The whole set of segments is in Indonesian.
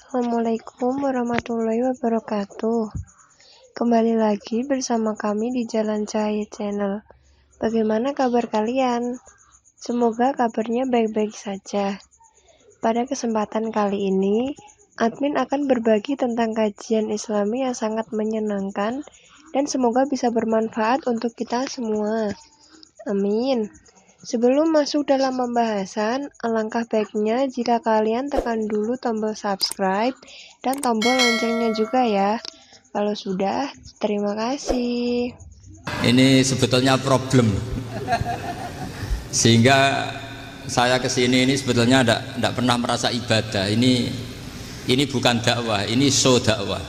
Assalamualaikum warahmatullahi wabarakatuh. Kembali lagi bersama kami di Jalan Cahaya Channel. Bagaimana kabar kalian? Semoga kabarnya baik-baik saja. Pada kesempatan kali ini, admin akan berbagi tentang kajian Islami yang sangat menyenangkan dan semoga bisa bermanfaat untuk kita semua. Amin. Sebelum masuk dalam pembahasan, alangkah baiknya jika kalian tekan dulu tombol subscribe dan tombol loncengnya juga ya. Kalau sudah, terima kasih. Ini sebetulnya problem. Sehingga saya kesini ini sebetulnya tidak pernah merasa ibadah. Ini bukan dakwah, ini show dakwah.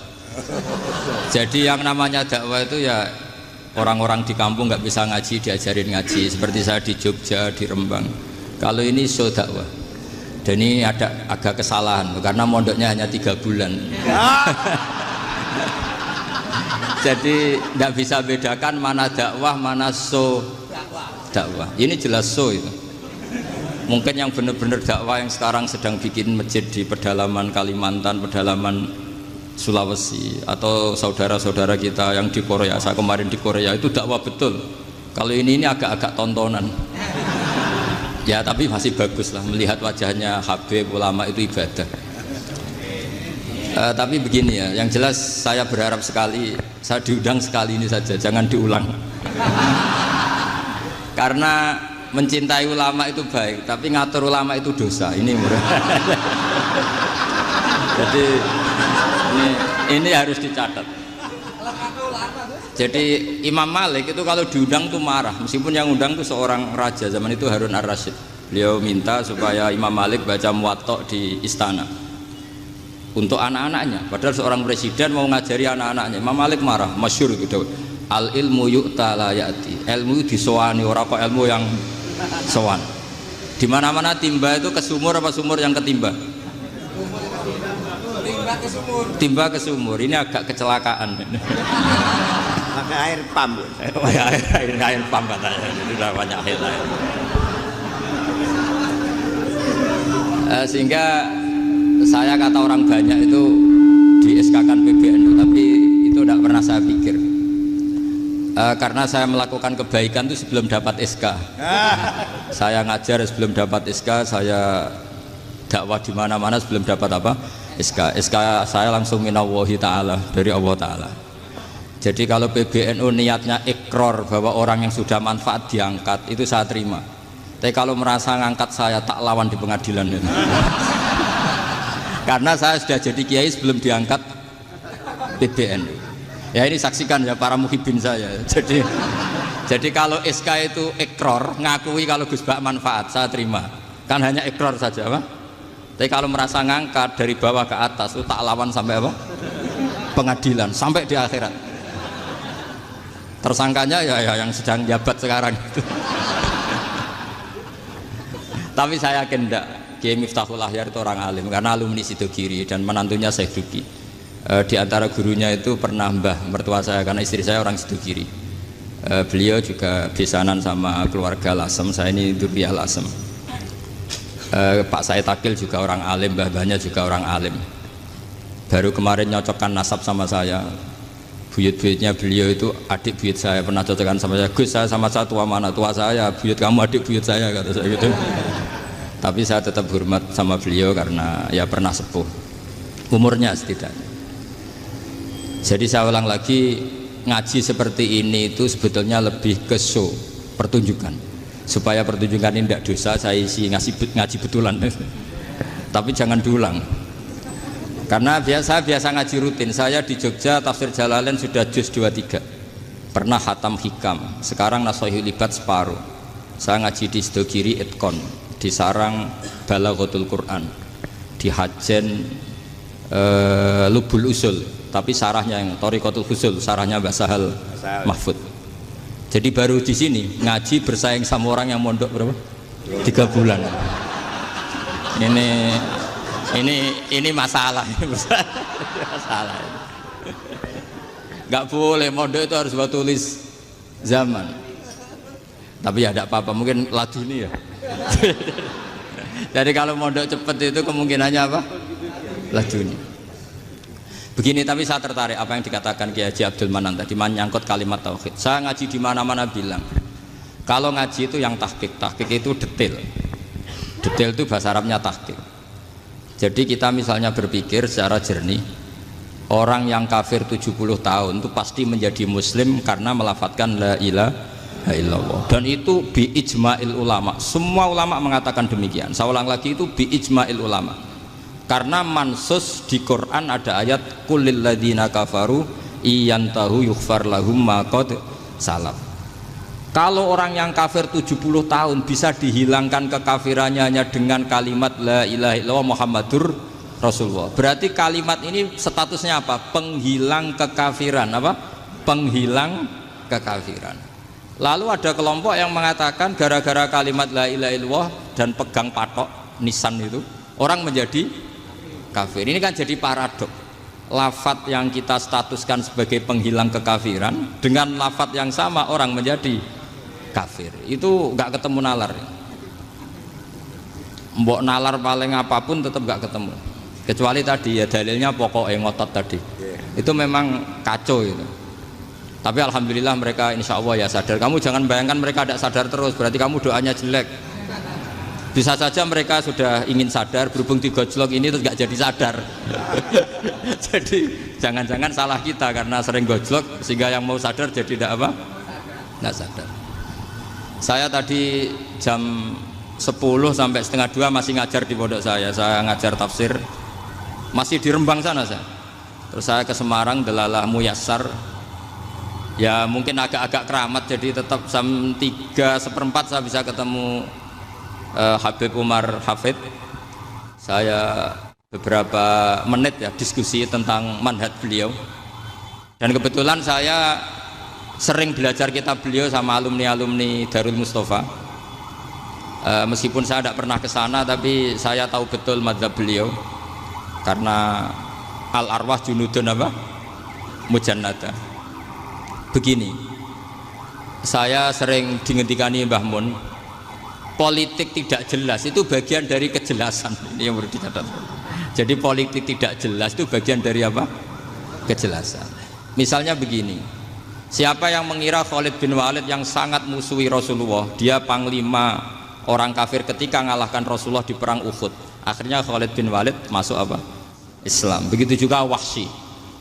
Jadi yang namanya dakwah itu ya orang-orang di kampung nggak bisa ngaji diajarin ngaji, seperti saya di Jogja, di Rembang. Kalau ini show dakwah, dan ini ada agak kesalahan karena mondoknya hanya 3 bulan. Jadi tidak bisa bedakan mana dakwah, mana show dakwah. Ini jelas show itu. Mungkin yang benar-benar dakwah yang sekarang sedang bikin masjid di pedalaman Kalimantan, pedalaman Sulawesi, atau saudara-saudara kita yang di Korea. Saya kemarin di Korea itu dakwah betul. Kalau ini agak-agak tontonan. Ya tapi masih bagus lah melihat wajahnya Habib ulama itu ibadah. Tapi begini ya, yang jelas saya berharap sekali saya diundang sekali ini saja, jangan diulang. Karena mencintai ulama itu baik, tapi ngatur ulama itu dosa. Ini murah. Jadi ini harus dicatat. Jadi Imam Malik itu kalau diundang tuh marah, meskipun yang undang tuh seorang raja zaman itu, Harun ar-Rasyid. Beliau minta supaya Imam Malik baca Muwatta di istana untuk anak-anaknya, padahal seorang presiden mau ngajari anak-anaknya. Imam Malik marah, masyhur gitu. Al ilmu yu'ta la ya'ti. Ilmu disowani, ora kok ilmu yang sowan. Di mana-mana timba itu ke sumur apa sumur yang ketimba? Timba ke sumur. Ini agak kecelakaan. Pakai air pump. air pump katanya. Itu udah banyak air. Sehingga saya kata orang banyak itu di SK-kan PBNU, tapi itu tidak pernah saya pikir. Karena saya melakukan kebaikan itu sebelum dapat SK. Saya ngajar sebelum dapat SK, saya dakwah di mana-mana sebelum dapat apa? SK saya langsung minallahi ta'ala, dari Allah ta'ala. Jadi kalau PBNU niatnya ikrar bahwa orang yang sudah manfaat diangkat, itu saya terima. Tapi kalau merasa ngangkat saya, tak lawan di pengadilan. Karena saya sudah jadi kiai sebelum diangkat PBNU. Ya ini saksikan ya para muhibin saya. Jadi kalau SK itu ikrar, ngakui kalau Gus Bak manfaat, saya terima. Kan hanya ikrar saja, Pak. Tapi kalau merasa ngangkat dari bawah ke atas itu tak lawan sampai apa? Pengadilan, sampai di akhirat. Tersangkanya ya yang sedang jabat sekarang. Tapi saya yakin enggak, Kiai Miftahul Ahyar itu orang alim karena alumni Sidogiri dan menantunya Syekh Duki. Di antara gurunya itu pernah mbah mertua saya, karena istri saya orang Sidogiri. Beliau juga besanan sama keluarga Lasem, saya ini Durbiah Lasem. Pak Said Akil juga orang alim, mbah-mbahnya juga orang alim. Baru kemarin nyocokkan nasab sama saya. Buyut-buyutnya beliau itu adik buyut saya, pernah cocokkan sama saya. Gus, saya sama saya tua mana? Tua saya, buyut kamu adik buyut saya, kata saya gitu. Tapi saya tetap hormat sama beliau karena ya pernah sepuh umurnya setidaknya. Jadi saya ulang lagi, ngaji seperti ini itu sebetulnya lebih ke show, pertunjukan. Supaya pertunjukan ini tidak dosa, saya isi ngaji betulan. Tapi jangan diulang. Karena saya biasa ngaji rutin. Saya di Jogja tafsir Jalalain sudah juz 23. Pernah khatam hikam. Sekarang Nashihul Ibad separuh. Saya ngaji di Sidogiri Itkon, di Sarang Balaghatul Quran, di Hajen Lubul Usul, tapi sarahnya yang Thariqatul Husul, sarahnya Mbah Sahal Mahfud. Jadi baru di sini ngaji bersaing sama orang yang mondok berapa? 3 bulan. Ini masalah. Masalah. Gak boleh mondok itu harus buat tulis zaman. Tapi ya tidak apa-apa, mungkin laduni ya. Jadi kalau mondok cepet itu kemungkinannya apa? Laduni. Begini, tapi saya tertarik apa yang dikatakan Kiai Haji Abdul Manan tadi menyangkut kalimat tauhid. Saya ngaji di mana-mana bilang, kalau ngaji itu yang tahqiq itu detail. Detail itu bahasa Arabnya tahqiq. Jadi kita misalnya berpikir secara jernih, orang yang kafir 70 tahun itu pasti menjadi muslim karena melafadzkan la ilaha illallah. Dan itu bi ijma'il ulama. Semua ulama mengatakan demikian. Saya ulang lagi, itu bi ijma'il ulama. Karena mansus di Quran ada ayat kulil ladzina kafaru iyantahu yughfar lahum ma qad salaf. Kalau orang yang kafir 70 tahun bisa dihilangkan kekafirannya hanya dengan kalimat la ilaha illallah Muhammadur Rasulullah. Berarti kalimat ini statusnya apa? Penghilang kekafiran, apa? Penghilang kekafiran. Lalu ada kelompok yang mengatakan gara-gara kalimat la ilaha illallah dan pegang patok nisan itu orang menjadi kafir. Ini kan jadi paradok. Lafadz yang kita statuskan sebagai penghilang kekafiran dengan lafadz yang sama orang menjadi kafir. Itu nggak ketemu nalar. Mbok nalar paling apapun tetap nggak ketemu. Kecuali tadi ya dalilnya pokoknya ngotot tadi. Itu memang kacau itu. Tapi alhamdulillah mereka insya Allah ya sadar. Kamu jangan bayangkan mereka tidak sadar terus, berarti kamu doanya jelek. Bisa saja mereka sudah ingin sadar, berhubung digojlok ini terus nggak jadi sadar. Jadi jangan-jangan salah kita karena sering gojlok sehingga yang mau sadar jadi tidak apa? Nggak sadar. Saya tadi jam 10 sampai setengah 2 masih ngajar di pondok saya ngajar tafsir masih di Rembang sana saya. Terus saya ke Semarang Delalah Muyassar. Ya mungkin agak-agak keramat jadi tetap jam 3:4 saya bisa ketemu Habib Umar Hafid. Saya beberapa menit ya diskusi tentang manhaj beliau. Dan kebetulan saya sering belajar kitab beliau sama alumni-alumni Darul Mustafa. Meskipun saya tidak pernah ke sana, tapi saya tahu betul mazhab beliau karena al arwah junudun apa? Mujannada. Begini, saya sering dingetikani Mbah Mun, politik tidak jelas itu bagian dari kejelasan. Ini yang perlu dicatat. Jadi politik tidak jelas itu bagian dari apa? Kejelasan. Misalnya begini, siapa yang mengira Khalid bin Walid yang sangat musuhi Rasulullah, dia panglima orang kafir ketika ngalahkan Rasulullah di perang Uhud, akhirnya Khalid bin Walid masuk apa? Islam. Begitu juga Wahsy,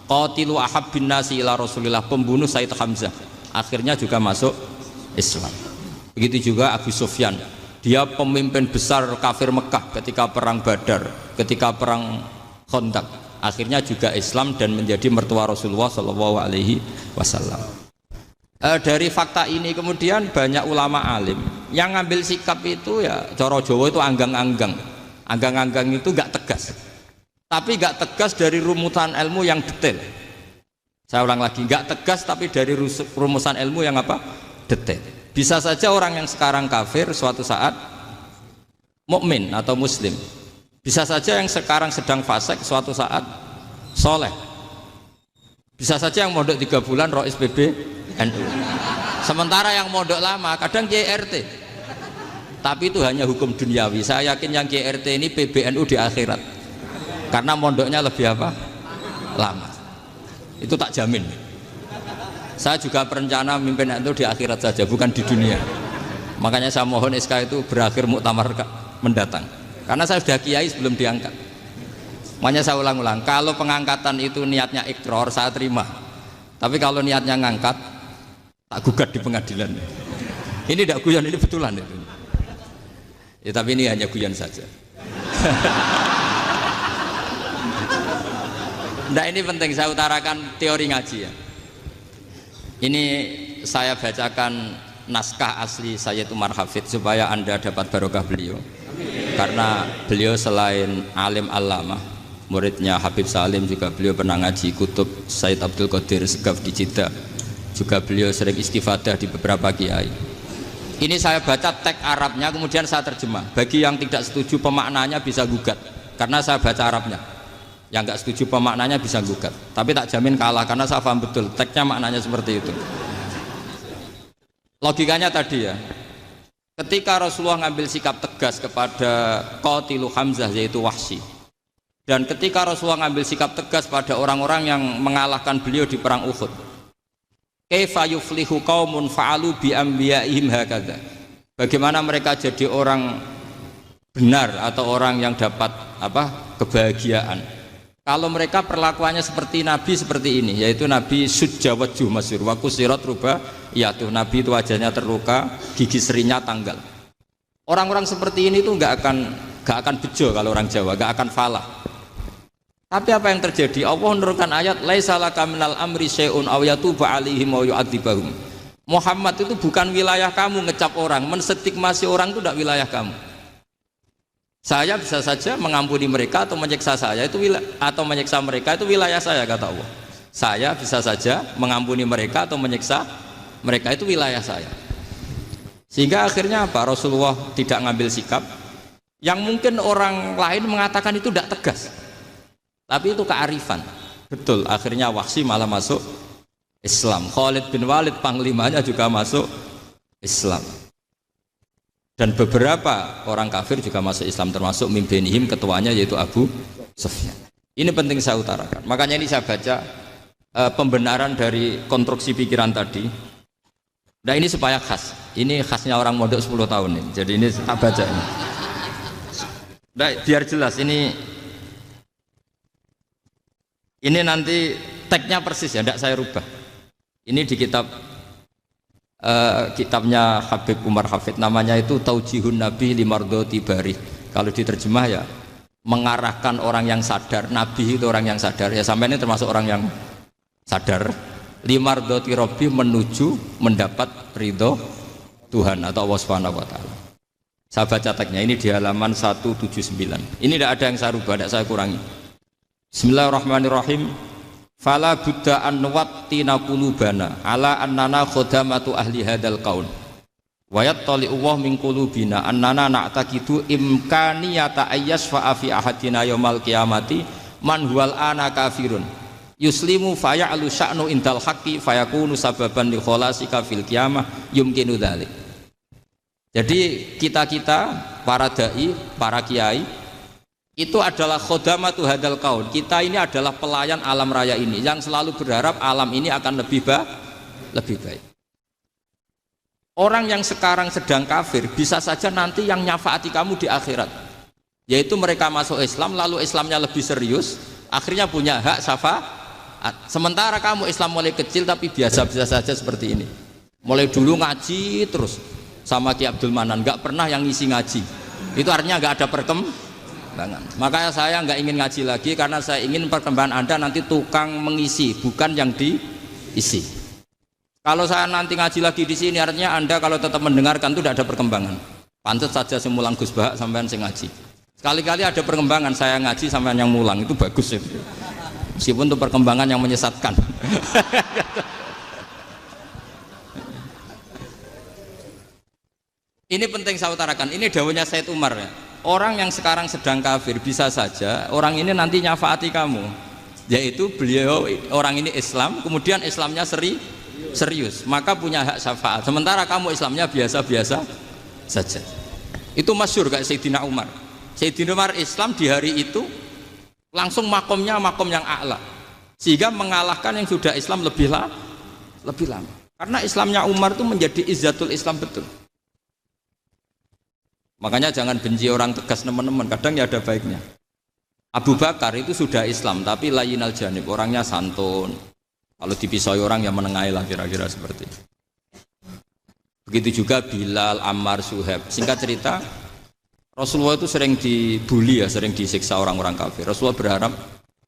qatilu ahabbin nasi ila Rasulillah, pembunuh Said Hamzah, akhirnya juga masuk Islam. Begitu juga Abu Sufyan, dia pemimpin besar kafir Mekah ketika perang Badar, ketika perang Khandaq, akhirnya juga Islam dan menjadi mertua Rasulullah Shallallahu Alaihi Wasallam. Dari fakta ini kemudian banyak ulama alim yang ngambil sikap itu ya coro Jawa itu anggang-anggang. Anggang-anggang itu gak tegas, tapi gak tegas dari rumusan ilmu yang detail. Saya ulang lagi, gak tegas tapi dari rumusan ilmu yang apa? Detail. Bisa saja orang yang sekarang kafir suatu saat mukmin atau muslim. Bisa saja yang sekarang sedang fasik suatu saat soleh. Bisa saja yang mondok 3 bulan Rois PB NU. Sementara yang mondok lama kadang Kiai RT. Tapi itu hanya hukum duniawi. Saya yakin yang Kiai RT ini PBNU di akhirat. Karena mondoknya lebih apa? Lama. Itu tak jamin. Saya juga berencana memimpin itu di akhirat saja, bukan di dunia. Makanya saya mohon SK itu berakhir muktamar mendatang. Karena saya sudah kiai sebelum diangkat. Makanya saya ulang-ulang, kalau pengangkatan itu niatnya ikrar, saya terima. Tapi kalau niatnya ngangkat, tak gugat di pengadilan. Ini tidak guyon, ini betulan itu. Ya, tapi ini hanya guyon saja. Nah, ini penting saya utarakan teori ngaji ya. Ini saya bacakan naskah asli Sayyid Umar Hafid supaya Anda dapat barokah beliau. Karena beliau selain alim allamah, muridnya Habib Salim juga beliau pernah ngaji kutub Sayyid Abdul Qadir Segaf di Jeddah. Juga beliau sering istifadah di beberapa kiai. Ini saya baca teks Arabnya kemudian saya terjemah. Bagi yang tidak setuju pemaknanya bisa gugat karena saya baca Arabnya. Yang nggak setuju pemaknanya bisa gugat, tapi tak jamin kalah karena saya paham betul teksnya maknanya seperti itu. Logikanya tadi ya, ketika Rasulullah ngambil sikap tegas kepada qatilu Hamzah yaitu Wahsy, Dan ketika Rasulullah ngambil sikap tegas pada orang-orang yang mengalahkan beliau di perang Uhud, kaifa yuflihu qaumun fa'alu bi anbiya'ihim hakadha, bagaimana mereka jadi orang benar atau orang yang dapat kebahagiaan kalau mereka perlakuannya seperti Nabi seperti ini, yaitu Nabi sujja wajhu masyhur wa kusirat ruba, yaitu Nabi itu wajahnya terluka, gigi serinya tanggal. Orang-orang seperti ini tuh nggak akan bejo kalau orang Jawa, nggak akan falah. Tapi apa yang terjadi? Allah menurunkan ayat laisa laka minal amri syai'un aw yatuba 'alaihim aw yu'adzibahum. Muhammad itu bukan wilayah kamu ngecap orang, menstigmasi orang itu tidak wilayah kamu. Saya bisa saja mengampuni mereka atau menyiksa saya itu atau menyiksa mereka itu wilayah saya, kata Allah. Saya bisa saja mengampuni mereka atau menyiksa mereka itu wilayah saya. Sehingga akhirnya apa? Rasulullah tidak ngambil sikap yang mungkin orang lain mengatakan itu tidak tegas. Tapi itu kearifan. Betul, akhirnya Wahsy malah masuk Islam. Khalid bin Walid panglimanya juga masuk Islam. Dan beberapa orang kafir juga masuk Islam, termasuk mimpinihim, ketuanya yaitu Abu Sufyan. Ini penting saya utarakan. Makanya ini saya baca pembenaran dari konstruksi pikiran tadi. Nah ini supaya khas. Ini khasnya orang mondok 10 tahun ini. Jadi ini tak baca ini. Nah, biar jelas ini nanti tagnya persis ya, tidak saya rubah. Ini di kitabnya Habib Umar Hafid, namanya itu Taujihun Nabi Limardoti Bari. Kalau diterjemah ya mengarahkan orang yang sadar. Nabi itu orang yang sadar. Ya sampai ini termasuk orang yang sadar. Limardoti Robbi, menuju mendapat ridho Tuhan atau Allah Subhanahu Wa Taala. Saya baca tagnya ini di halaman 179. Ini tidak ada yang saya rubah, tidak saya kurangi. Bismillahirrahmanirrahim. Fala buddha an nuwattina qulubana ala annana khodamatu ahli hadal qaul wa yattali'u Allah min qulubina annana na'taqidu imkaniyata ayyasfa'a fi ahadina yaumal qiyamati man huwal ana kafirun yuslimu faya'lu sya'nu indal haqqi fayakunu sababan li kholasika fil qiyamah yumkinu dzalik. Jadi kita para dai, para kiai itu adalah khodamatu hadal kaun. Kita ini adalah pelayan alam raya ini yang selalu berharap alam ini akan lebih baik. Orang yang sekarang sedang kafir bisa saja nanti yang nyafaati kamu di akhirat, yaitu mereka masuk Islam lalu Islamnya lebih serius, akhirnya punya hak syafaat. Sementara kamu Islam mulai kecil tapi biasa-biasa saja seperti ini, mulai dulu ngaji terus sama Ki Abdul Manan, nggak pernah yang ngisi ngaji, itu artinya nggak ada perkembangan. Makanya saya nggak ingin ngaji lagi karena saya ingin perkembangan Anda nanti tukang mengisi, bukan yang diisi. Kalau saya nanti ngaji lagi di sini, artinya Anda kalau tetap mendengarkan itu tidak ada perkembangan. Pantas saja semulang Gus Bahak sampean sing ngaji. Sekali-kali ada perkembangan, saya ngaji sampean yang mulang, itu bagus itu. Meskipun itu perkembangan yang menyesatkan. Ini penting saya utarakan. Ini dawuhnya Said Umar ya. Orang yang sekarang sedang kafir bisa saja orang ini nanti nyafaati kamu, yaitu beliau orang ini Islam, kemudian Islamnya serius, maka punya hak syafaat. Sementara kamu Islamnya biasa-biasa saja. Itu masyhur kayak Sayyidina Umar. Sayyidina Umar Islam di hari itu langsung makomnya makom yang a'la, sehingga mengalahkan yang sudah Islam lebih lama. Karena Islamnya Umar itu menjadi izzatul Islam betul. Makanya jangan benci orang tegas teman-teman, kadang ya ada baiknya. Abu Bakar itu sudah Islam tapi layinal janib, orangnya santun. Kalau dipisoi orang yang menengahi lah kira-kira seperti itu. Begitu juga Bilal, Ammar, Suhaib. Singkat cerita, Rasulullah itu sering dibully ya, sering disiksa orang-orang kafir. Rasulullah berharap,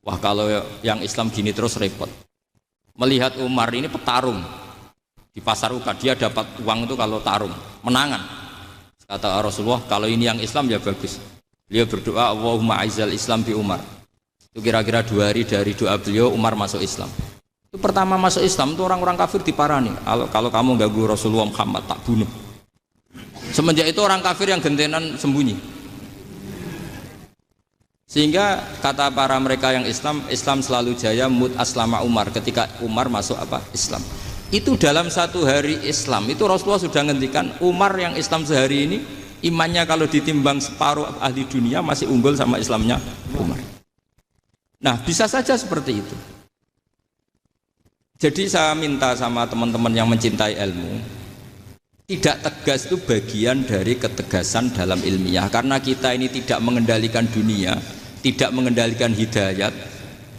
wah kalau yang Islam gini terus repot. Melihat Umar ini petarung di pasar Uka, dia dapat uang itu kalau tarung, menangan. Kata Rasulullah, kalau ini yang Islam ya bagus. Beliau berdoa, Allahumma aizal Islam bi Umar. Itu kira-kira 2 hari dari doa beliau, Umar masuk Islam. Itu pertama masuk Islam itu orang-orang kafir diparani. Kalau kamu ganggu Rasulullah Muhammad tak bunuh. Semenjak itu orang kafir yang gentenan sembunyi. Sehingga kata para mereka yang Islam selalu jaya mut aslama Umar, ketika Umar masuk Islam. Itu dalam 1 hari Islam itu Rasulullah sudah ngendikan Umar yang Islam sehari ini imannya kalau ditimbang separuh ahli dunia masih unggul sama Islamnya Umar. Nah, bisa saja seperti itu. Jadi saya minta sama teman-teman yang mencintai ilmu, tidak tegas itu bagian dari ketegasan dalam ilmiah. Karena kita ini tidak mengendalikan dunia, tidak mengendalikan hidayat,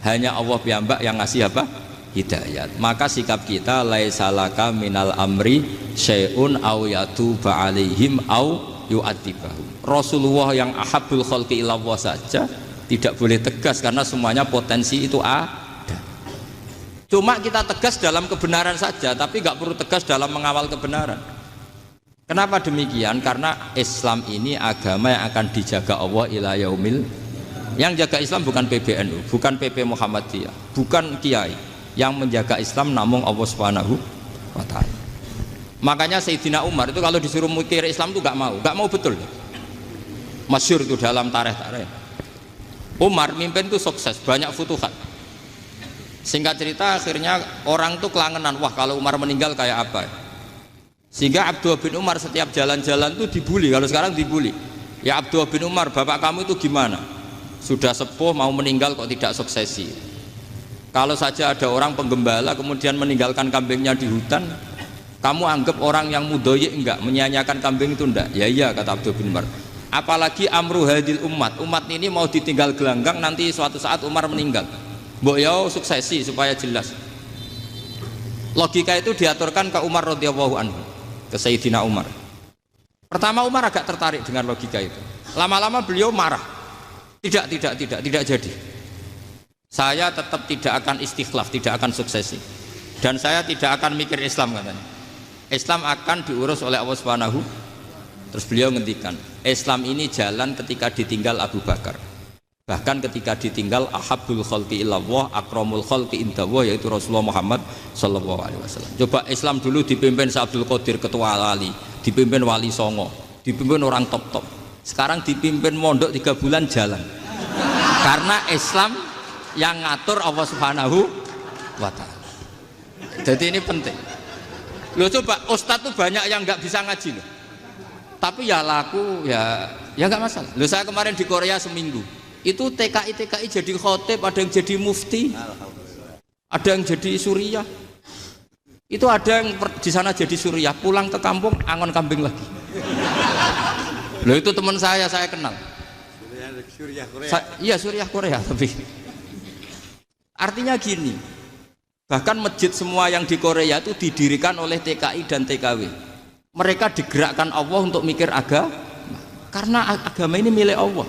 hanya Allah piyambak yang ngasih apa? Hidayat. Maka sikap kita laisa laka minal amri syai'un aw yatuba alaihim aw yu'adzibahum. Rasulullah yang ahabbul khalqi ilallah saja tidak boleh tegas karena semuanya potensi itu ada. Cuma kita tegas dalam kebenaran saja, tapi nggak perlu tegas dalam mengawal kebenaran. Kenapa demikian? Karena Islam ini agama yang akan dijaga Allah ila yaumil. Yang jaga Islam bukan PBNU, bukan PP Muhammadiyah, bukan kiai. Yang menjaga Islam namun Allah Subhanahu wa ta'ala. Makanya Sayyidina Umar itu kalau disuruh mikir Islam itu nggak mau betul. Masyhur itu dalam tarikh-tarikh. Umar mimpin itu sukses, banyak futuhat. Singkat cerita akhirnya orang tuh kelangenan, wah kalau Umar meninggal kayak apa. Sehingga Abdullah bin Umar setiap jalan-jalan tuh dibully, kalau sekarang dibully. Ya Abdullah bin Umar, bapak kamu itu gimana? Sudah sepuh mau meninggal kok tidak suksesi. Kalau saja ada orang penggembala kemudian meninggalkan kambingnya di hutan, kamu anggap orang yang mudoyik enggak, menyanyiakan kambing itu enggak? Ya iya, kata Abdullah bin Umar. Apalagi amru hadil umat ini mau ditinggal gelanggang, nanti suatu saat Umar meninggal. Mbok yo suksesi supaya jelas. Logika itu diaturkan ke Umar radhiyallahu anhu, ke Sayyidina Umar. Pertama Umar agak tertarik dengan logika itu. Lama-lama beliau marah. Tidak jadi. Saya tetap tidak akan istikhlaf, tidak akan suksesi. Dan saya tidak akan mikir Islam katanya. Islam akan diurus oleh Allah Subhanahu. Terus beliau ngendikan, Islam ini jalan ketika ditinggal Abu Bakar. Bahkan ketika ditinggal ahabbul khalqi ilallah, akramul khalqi indallah, yaitu Rasulullah Muhammad sallallahu alaihi wasallam. Coba Islam dulu dipimpin Abdul Qadir ketua wali, dipimpin Wali Songo, dipimpin orang top-top. Sekarang dipimpin mondok 3 bulan jalan. Karena Islam yang ngatur Allah Subhanahu wa ta'ala. Jadi ini penting. Loh coba ustadz tuh banyak yang nggak bisa ngaji loh. Tapi ya laku ya nggak masalah. Loh saya kemarin di Korea seminggu. Itu TKI jadi khotib, ada yang jadi mufti. Ada yang jadi suriah. Itu ada yang di sana jadi suriah, pulang ke kampung angon kambing lagi. Loh itu teman saya kenal. Suriah Korea. Iya Suriah Korea tapi artinya gini, bahkan masjid semua yang di Korea itu didirikan oleh TKI dan TKW. Mereka digerakkan Allah untuk mikir agama, karena agama ini milik Allah.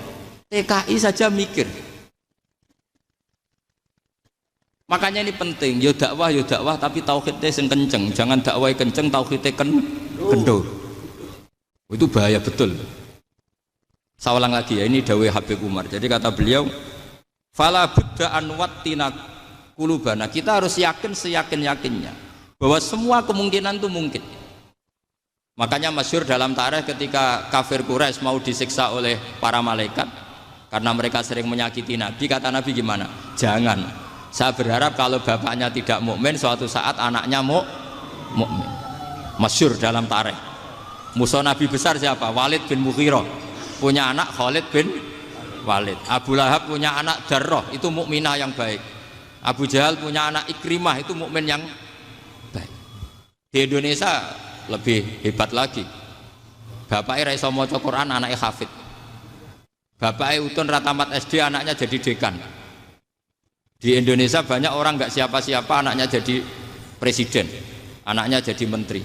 TKI saja mikir. Makanya ini penting, yo dakwah tapi tauhidnya sing kenceng, jangan dakwah kenceng tauhidnya kendor. Itu bahaya betul. Saya ulang lagi ya, ini dawuh Habib Umar. Jadi kata beliau, fala budda an wattina qulubana, kita harus yakin seyakin-yakinnya bahwa semua kemungkinan itu mungkin. Makanya masyhur dalam tarikh ketika kafir Quraisy mau disiksa oleh para malaikat karena mereka sering menyakiti Nabi, kata Nabi gimana? Jangan. Saya berharap kalau bapaknya tidak mukmin, suatu saat anaknya mukmin. Masyhur dalam tarikh. Musuh Nabi besar siapa? Walid bin Mughirah. Punya anak Khalid bin Walid. Abu Lahab punya anak Darrah, itu mukminah yang baik. Abu Jahal punya anak Ikrimah, itu mukmin yang baik. Di Indonesia lebih hebat lagi. Bapaknya ra iso maca Quran, anaknya hafid. Bapaknya utun ratamat SD, anaknya jadi dekan. Di Indonesia banyak orang nggak siapa-siapa, anaknya jadi presiden, anaknya jadi menteri.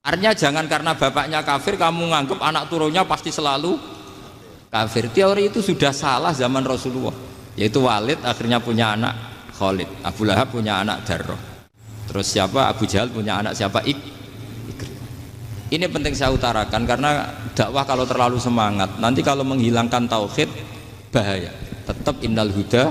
Artinya jangan karena bapaknya kafir kamu nganggap anak turunnya pasti selalu kafir. Teori itu sudah salah zaman Rasulullah. Yaitu Walid akhirnya punya anak Khalid, Abu Lahab punya anak Darrah. Terus siapa? Abu Jahal punya anak siapa? Ini penting saya utarakan karena dakwah kalau terlalu semangat, nanti kalau menghilangkan tauhid bahaya. Tetap innal huda